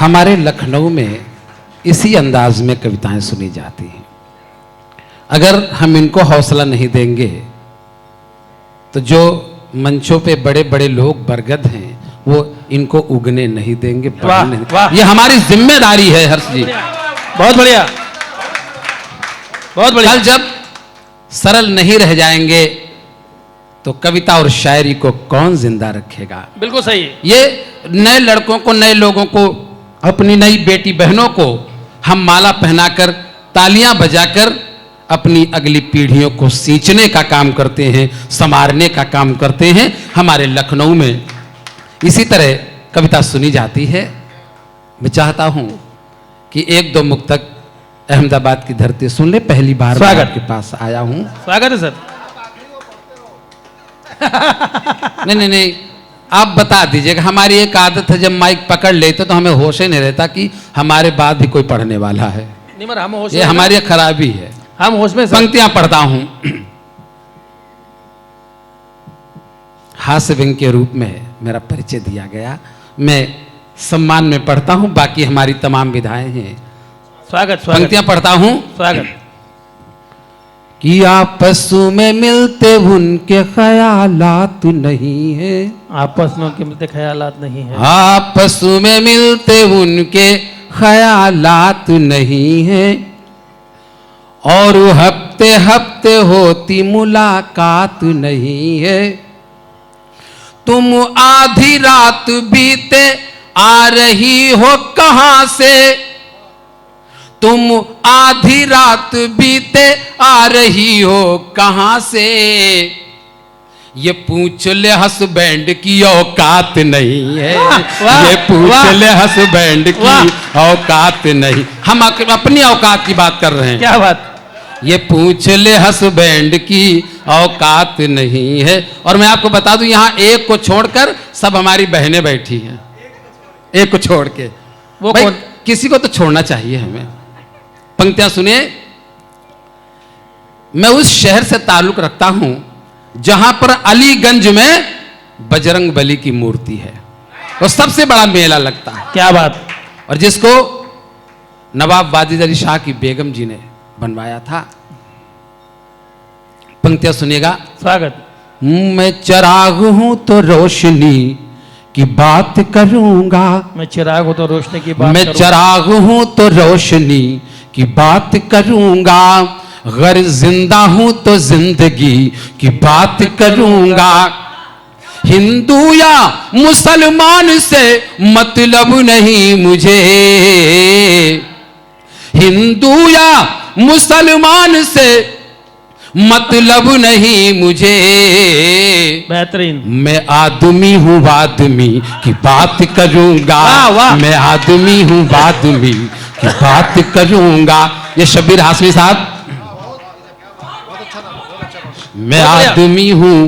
हमारे लखनऊ में इसी अंदाज में कविताएं सुनी जाती हैं। अगर हम इनको हौसला नहीं देंगे तो जो मंचों पे बड़े बड़े लोग बरगद हैं वो इनको उगने नहीं देंगे, बढ़ने नहीं देंगे। ये हमारी जिम्मेदारी है हर्ष जी। बहुत बढ़िया, बहुत बढ़िया। कल जब सरल नहीं रह जाएंगे तो कविता और शायरी को कौन जिंदा रखेगा। बिल्कुल सही है। ये नए लड़कों को, नए लोगों को, अपनी नई बेटी बहनों को हम माला पहनाकर, तालियां बजाकर अपनी अगली पीढ़ियों को सींचने का काम करते हैं, संवारने का काम करते हैं। हमारे लखनऊ में इसी तरह कविता सुनी जाती है। मैं चाहता हूं कि एक दो मुक्तक अहमदाबाद की धरती सुन ले। पहली बार मैं आपके पास आया हूं। स्वागत है सर। नहीं, आप बता दीजिएगा। हमारी एक आदत है, जब माइक पकड़ लेते तो हमें होश ही नहीं रहता कि हमारे बाद भी कोई पढ़ने वाला है। निमर हम होश, ये हमारी खराबी है। हम होश में। पंक्तियां पढ़ता हूं। हास्य व्यंग के रूप में मेरा परिचय दिया गया, मैं सम्मान में पढ़ता हूं, बाकी हमारी तमाम विधाएं हैं। स्वागत। पंक्तियां पढ़ता हूं। स्वागत। कि आपस में मिलते उनके ख्यालात नहीं है, आपस में उनके मिलते ख्यालात नहीं है, आपस में मिलते उनके ख्यालात नहीं है, और हफ्ते हफ्ते होती मुलाकात नहीं है। तुम आधी रात बीते आ रही हो कहां से, तुम आधी रात बीते आ रही हो कहां से, ये पूछ ले हसबैंड की औकात नहीं है, ये पूछ ले हसबैंड की औकात नहीं। हम अपनी औकात की बात कर रहे हैं। क्या बात। ये पूछ ले हसबैंड की औकात नहीं है। और मैं आपको बता दूं, यहां एक को छोड़कर सब हमारी बहनें बैठी हैं। एक को छोड़ के वो भाई, कौन? किसी को तो छोड़ना चाहिए हमें। पंक्तियां सुनिए। मैं उस शहर से ताल्लुक रखता हूं जहां पर अलीगंज में बजरंग बली की मूर्ति है, और सबसे बड़ा मेला लगता है। क्या बात। और जिसको नवाब वाजिद अली शाह की बेगम जी ने बनवाया था। पंक्तियां सुनिएगा। स्वागत। मैं चिराग हूं तो रोशनी की बात करूंगा, मैं चिराग हूं तो रोशनी की बात मैं चिराग हूं तो रोशनी की बात करूंगा, अगर जिंदा हूं तो जिंदगी की बात करूंगा। हिंदू या मुसलमान से मतलब नहीं मुझे, हिंदू या मुसलमान से मतलब नहीं मुझे, बेहतरीन। मैं आदमी हूँ आदमी की बात करूंगा, मैं आदमी हूँ आदमी की बात करूंगा। ये शब्बीर हाशमी साहब। मैं आदमी हूँ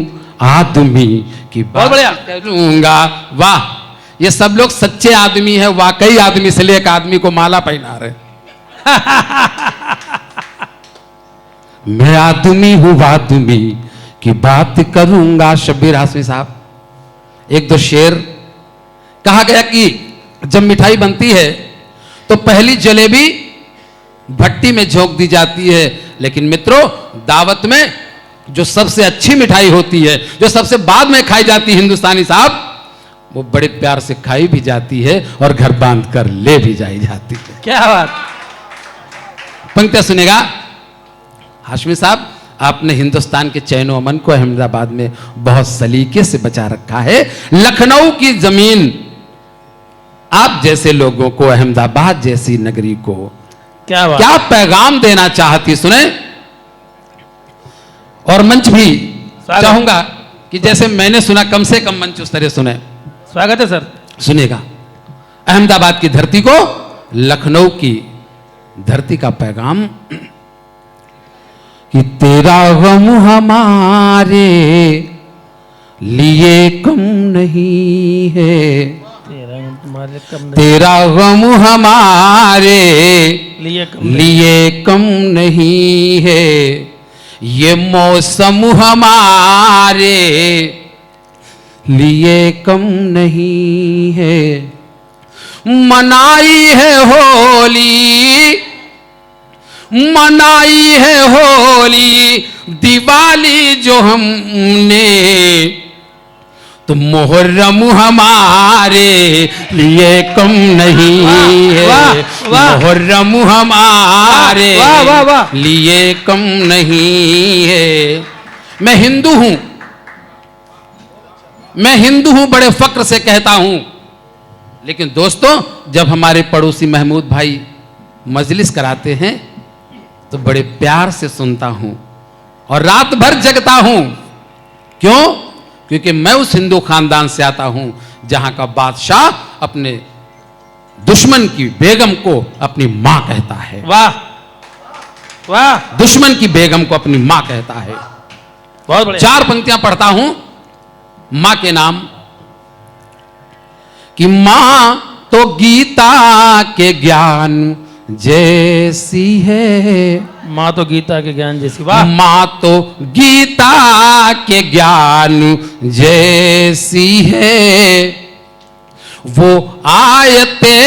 आदमी की बात करूंगा। वाह, ये सब लोग सच्चे आदमी है, वाकई आदमी, इसलिए एक आदमी को माला पहना रहे। मैं आदमी हूं आदमी की बात करूंगा। शब्बीर हाशमी साहब। एक दो शेर। कहा गया कि जब मिठाई बनती है तो पहली जलेबी भट्टी में झोंक दी जाती है, लेकिन मित्रों दावत में जो सबसे अच्छी मिठाई होती है, जो सबसे बाद में खाई जाती है हिंदुस्तानी साहब, वो बड़े प्यार से खाई भी जाती है और घर बांध कर ले भी जाई जाती है। क्या बात। पंक्तियां सुनेगा। हाशमी साहब, आपने हिंदुस्तान के चैनो अमन को अहमदाबाद में बहुत सलीके से बचा रखा है। लखनऊ की जमीन आप जैसे लोगों को, अहमदाबाद जैसी नगरी को क्या बात। क्या पैगाम देना चाहती, सुने। और मंच भी चाहूंगा कि जैसे मैंने सुना, कम से कम मंच उस तरह सुने। स्वागत है सर। सुनिएगा। अहमदाबाद की धरती को, लखनऊ की धरती का पैगाम कि तेरा गम हमारे लिए कम नहीं है, तेरा गम हमारे लिए कम नहीं है, ये मौसम हमारे लिए कम नहीं है, मनाई है होली, मनाई है होली, दिवाली जो हमने, तो मुहर्रम हमारे लिए कम नहीं है। मुहर्रम हमारे लिए कम नहीं है। मैं हिंदू हूं, मैं हिंदू हूं, बड़े फक्र से कहता हूं। लेकिन दोस्तों, जब हमारे पड़ोसी महमूद भाई मजलिस कराते हैं तो बड़े प्यार से सुनता हूं और रात भर जगता हूं। क्यों? क्योंकि मैं उस हिंदू खानदान से आता हूं जहां का बादशाह अपने दुश्मन की बेगम को अपनी मां कहता है। वाह वाह, दुश्मन की बेगम को अपनी मां कहता है। बहुत बढ़िया। 4 पंक्तियां पढ़ता हूं मां के नाम कि मां तो गीता के ज्ञान जैसी है, माँ तो गीता के ज्ञान जैसी। वाह। मां तो गीता के ज्ञान जैसी है, वो आयते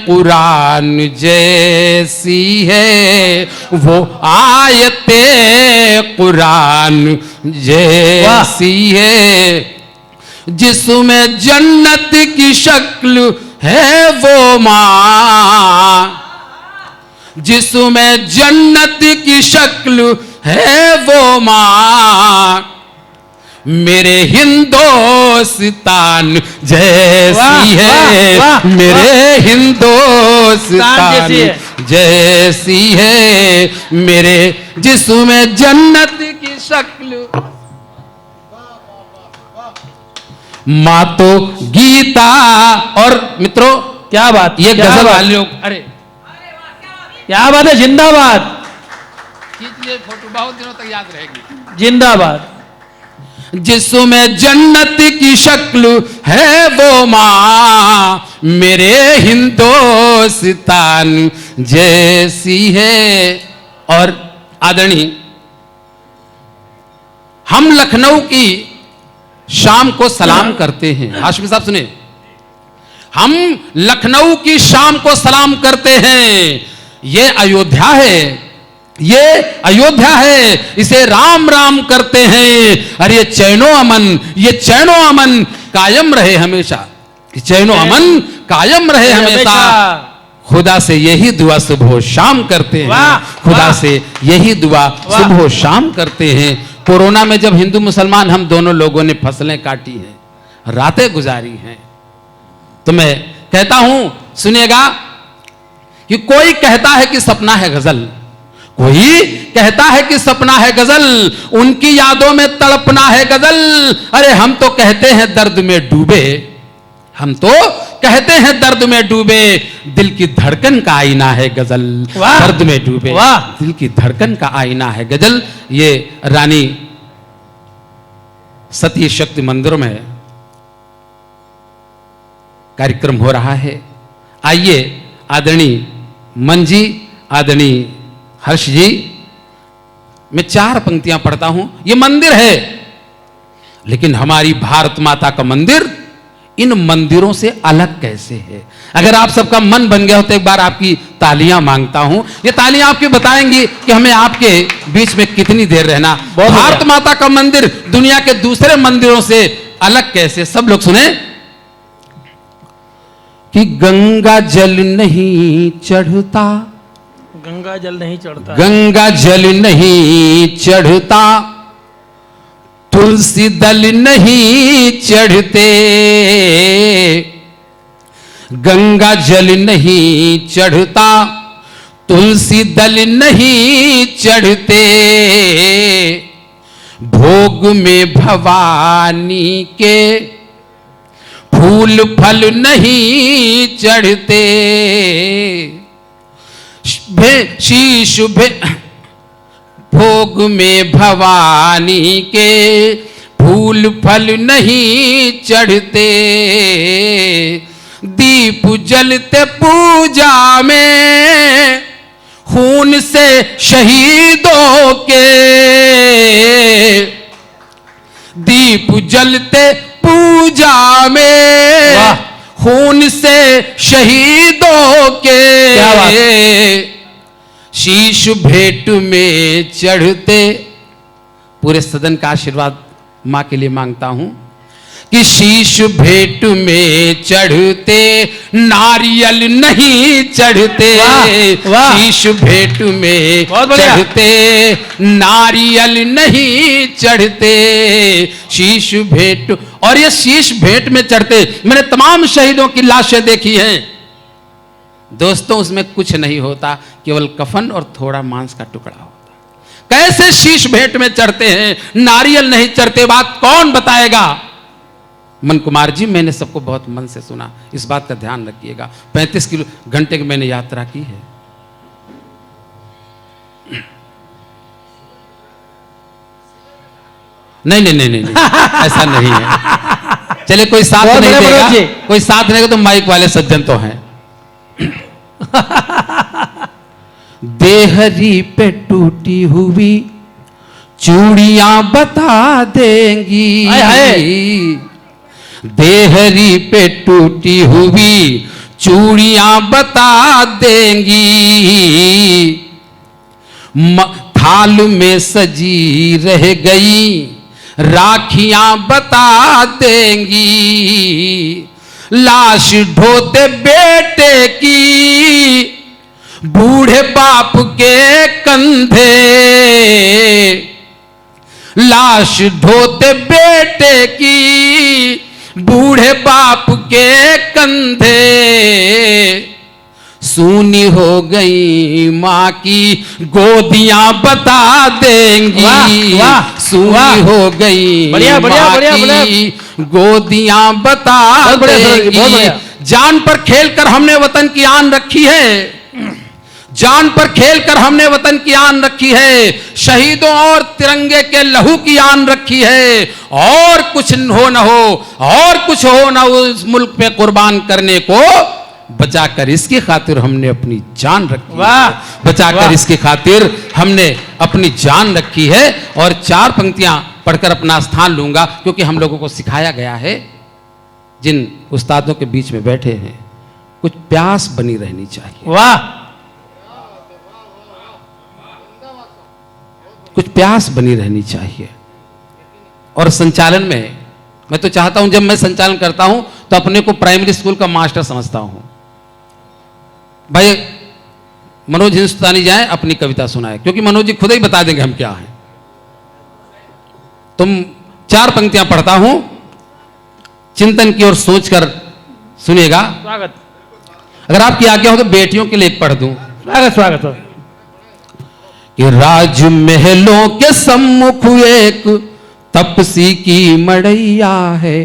कुरान जैसी है, वो आयते कुरान जैसी है, जिसमें जन्नत की शक्ल है वो मां, जिसमें जन्नत की शक्ल है वो मां, मेरे हिंदुस्तान जैसी है, मेरे हिंदुस्तान जैसी है, मेरे जिसमें जन्नत की शक्ल। मां तो गीता। और मित्रों, क्या बात, ये क्या गजल बात? वाले लोग, अरे क्या बात है, जिंदाबाद। खींच लिए फोटो, बहुत दिनों तक याद रहेगी। जिंदाबाद। जिसमें जन्नत की शक्ल है वो मां, मेरे हिंदुस्तान जैसी है। और आदरणीय, हम लखनऊ की शाम को सलाम करते हैं। हाशमी साहब सुने, हम लखनऊ की शाम को सलाम करते हैं। ये अयोध्या है, ये अयोध्या है, इसे राम राम करते हैं। अरे ये चैनो अमन, ये चैनो अमन कायम रहे हमेशा, चैनो अमन कायम रहे हमेशा। खुदा से यही दुआ सुबह शाम करते हैं, खुदा से यही दुआ सुबह शाम करते हैं। कोरोना में जब हिंदू मुसलमान हम दोनों लोगों ने फसलें काटी हैं, रातें गुजारी हैं, तो मैं कहता हूं, सुनिएगा, कि कोई कहता है कि सपना है गजल, कोई कहता है कि सपना है गजल, उनकी यादों में तड़पना है गजल। अरे हम तो कहते हैं दर्द में डूबे, हम तो कहते हैं दर्द में डूबे, दिल की धड़कन का आईना है गजल। दर्द में डूबे, दिल की धड़कन का आईना है गजल। ये रानी सती शक्ति मंदिर में कार्यक्रम हो रहा है। आइए आदरणीय मन जी, आदरणीय हर्ष जी, मैं 4 पंक्तियां पढ़ता हूं। ये मंदिर है, लेकिन हमारी भारत माता का मंदिर इन मंदिरों से अलग कैसे है? अगर आप सबका मन बन गया हो तो एक बार आपकी तालियां मांगता हूं। ये तालियां आपकी बताएंगी कि हमें आपके बीच में कितनी देर रहना। भारत माता का मंदिर दुनिया के दूसरे मंदिरों से अलग कैसे? सब लोग सुने कि गंगा जल नहीं चढ़ता, गंगा जल नहीं चढ़ता, गंगा जल नहीं चढ़ता, तुलसी दल नहीं चढ़ते, गंगा जल नहीं चढ़ता, तुलसी दल नहीं चढ़ते, भोग में भवानी के फूल फल नहीं चढ़ते, शीश भोग में भवानी के फूल फल नहीं चढ़ते, दीप जलते पूजा में खून से शहीदों के, दीप जलते पूजा में खून से शहीदों के क्या बात। शीश भेंट में चढ़ते। पूरे सदन का आशीर्वाद मां के लिए मांगता हूं कि शीश भेंट में चढ़ते नारियल नहीं चढ़ते। वाह, वाह। शीश भेंट में बहुत बढ़िया। चढ़ते नारियल नहीं चढ़ते। शीश भेंट, और ये शीश भेंट में चढ़ते। मैंने तमाम शहीदों की लाशें देखी हैं दोस्तों, उसमें कुछ नहीं होता, केवल कफन और थोड़ा मांस का टुकड़ा होता। कैसे शीश भेंट में चढ़ते हैं, नारियल नहीं चढ़ते? बात कौन बताएगा? मन कुमार जी, मैंने सबको बहुत मन से सुना, इस बात का ध्यान रखिएगा। 35 किलो घंटे की मैंने यात्रा की है। नहीं नहीं नहीं नहीं, नहीं ऐसा नहीं है। चले कोई साथ बहुत नहीं बड़े देगा, मनोज जी। कोई साथ नहीं देगा तो माइक वाले सज्जन तो हैं। देहरी पे टूटी हुई चूड़ियां बता देंगी। हाय हाय। देहरी पे टूटी हुई चूड़ियां बता देंगी। थाल में सजी रह गई राखियां बता देंगी। लाश ढोते बेटे की बूढ़े बाप के कंधे। लाश ढोते बेटे की बूढ़े बाप के कंधे। सूनी हो गई माँ की गोदियां बता देंगी। वाह, वाह, सूनी वाह। हो गई बढ़िया, बढ़िया, माँ बढ़िया, की गोदियां बता बहुत बढ़िया, बहुत देंगी। बढ़िया। जान पर खेलकर हमने वतन की आन रखी है। जान पर खेलकर हमने वतन की आन रखी है। शहीदों और तिरंगे के लहू की आन रखी है। और कुछ हो न हो, और कुछ हो न हो, इस मुल्क पे कुर्बान करने को बचाकर इसकी खातिर हमने अपनी जान रखी। वाह, बचाकर वाह। इसकी खातिर हमने अपनी जान रखी है। और 4 पंक्तियां पढ़कर अपना स्थान लूंगा, क्योंकि हम लोगों को सिखाया गया है, जिन उस्तादों के बीच में बैठे हैं, कुछ प्यास बनी रहनी चाहिए। वाह, कुछ प्यास बनी रहनी चाहिए। और संचालन में मैं तो चाहता हूं, जब मैं संचालन करता हूं तो अपने को प्राइमरी स्कूल का मास्टर समझता हूं। भाई मनोज हिंदुस्तानी जाए, अपनी कविता सुनाए, क्योंकि मनोज जी खुद ही बता देंगे हम क्या हैं। तुम 4 पंक्तियां पढ़ता हूं, चिंतन की ओर सोचकर सुनिएगा। स्वागत, अगर आपकी आज्ञा हो तो बेटियों के लिए एक पढ़ दूं। स्वागत, स्वागत। कि राजमहलों के सम्मुख एक तपसी की मड़ैया है।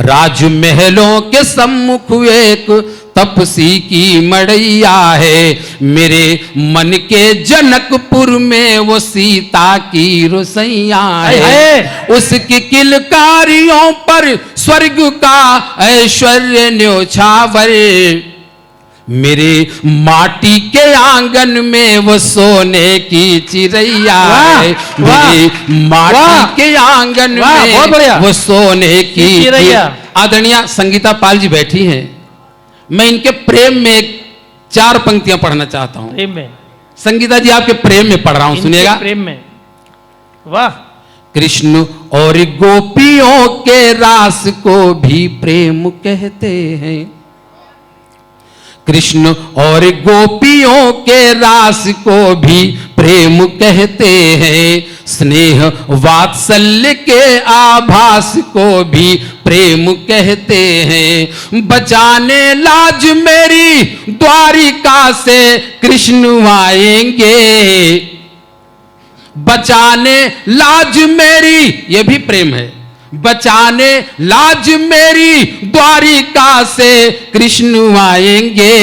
राजमहलों के सम्मुख एक तपसी की मड़ैया है। मेरे मन के जनकपुर में वो सीता की रोसैया है। उसकी किलकारियों पर स्वर्ग का ऐश्वर्य न्योछावर। मेरे माटी के आंगन में वो सोने की चिड़ैया है। मेरे माटी के आंगन में वो सोने की चिड़ैया। आदरणीय संगीता पाल जी बैठी हैं, मैं इनके प्रेम में 4 पंक्तियां पढ़ना चाहता हूं। प्रेम में संगीता जी आपके प्रेम में पढ़ रहा हूं, सुनिएगा। प्रेम में, वाह। कृष्ण और गोपियों के रास को भी प्रेम कहते हैं। कृष्ण और गोपियों के रास को भी प्रेम कहते हैं। स्नेह वात्सल्य के आभास को भी प्रेम कहते हैं। बचाने लाज मेरी द्वारिका से कृष्ण आएंगे। बचाने लाज मेरी, ये भी प्रेम है। बचाने लाज मेरी द्वारिका से कृष्ण आएंगे।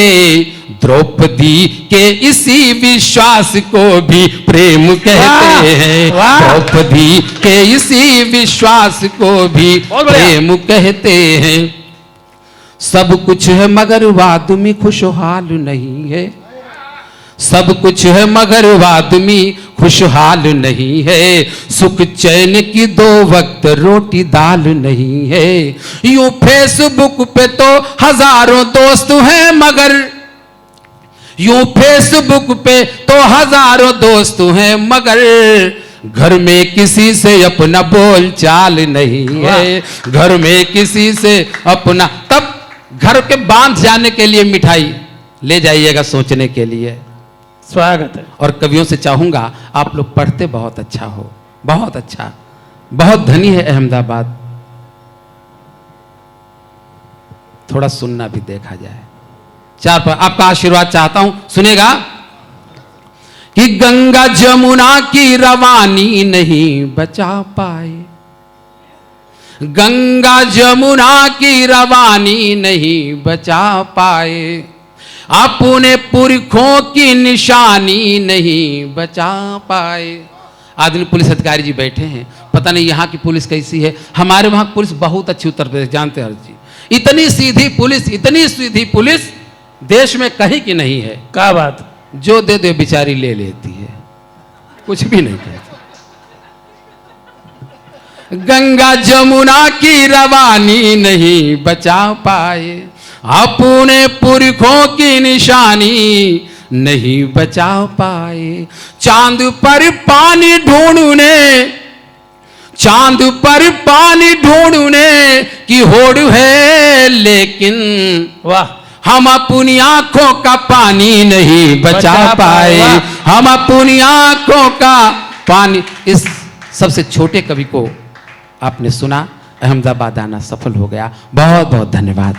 द्रौपदी के इसी विश्वास को भी प्रेम कहते हैं। द्रौपदी के इसी विश्वास को भी प्रेम कहते हैं। सब कुछ है मगर वो आदमी खुशहाल नहीं है। सब कुछ है मगर वो आदमी खुशहाल नहीं है, सुख चैन की 2 वक्त रोटी दाल नहीं है। यूं फेसबुक पे तो हजारों दोस्त हैं मगर, यूं फेसबुक पे तो हजारों दोस्त हैं मगर, घर में किसी से अपना बोल चाल नहीं है, घर में किसी से अपना। तब घर के बांध जाने के लिए मिठाई ले जाइएगा सोचने के लिए। स्वागत है। और कवियों से चाहूंगा आप लोग पढ़ते बहुत अच्छा हो, बहुत अच्छा, बहुत धनी है अहमदाबाद। थोड़ा सुनना भी देखा जाए। 4 पर आपका आशीर्वाद चाहता हूं, सुनेगा कि गंगा जमुना की रवानी नहीं बचा पाए, गंगा जमुना की रवानी नहीं बचा पाए, अपने पुरखों की निशानी नहीं बचा पाए। आदमी पुलिस अधिकारी जी बैठे हैं, पता नहीं यहाँ की पुलिस कैसी है। हमारे वहाँ पुलिस बहुत अच्छी, उत्तर प्रदेश जानते हैं जी, इतनी सीधी पुलिस, इतनी सीधी पुलिस देश में कहीं की नहीं है। क्या बात। जो दे दे बेचारी ले लेती है, कुछ भी नहीं कहती। गंगा जमुना की रवानी नहीं बचा पाए, अपने पुरखों की निशानी नहीं बचा पाए। चांद पर पानी ढूंढने, चांद पर पानी ढूंढने की होड़ है, लेकिन वाह, हम अपनी आंखों का पानी नहीं बचा पाए, हम अपनी आंखों का पानी। इस सबसे छोटे कवि को आपने सुना, अहमदाबाद आना सफल हो गया। बहुत बहुत धन्यवाद।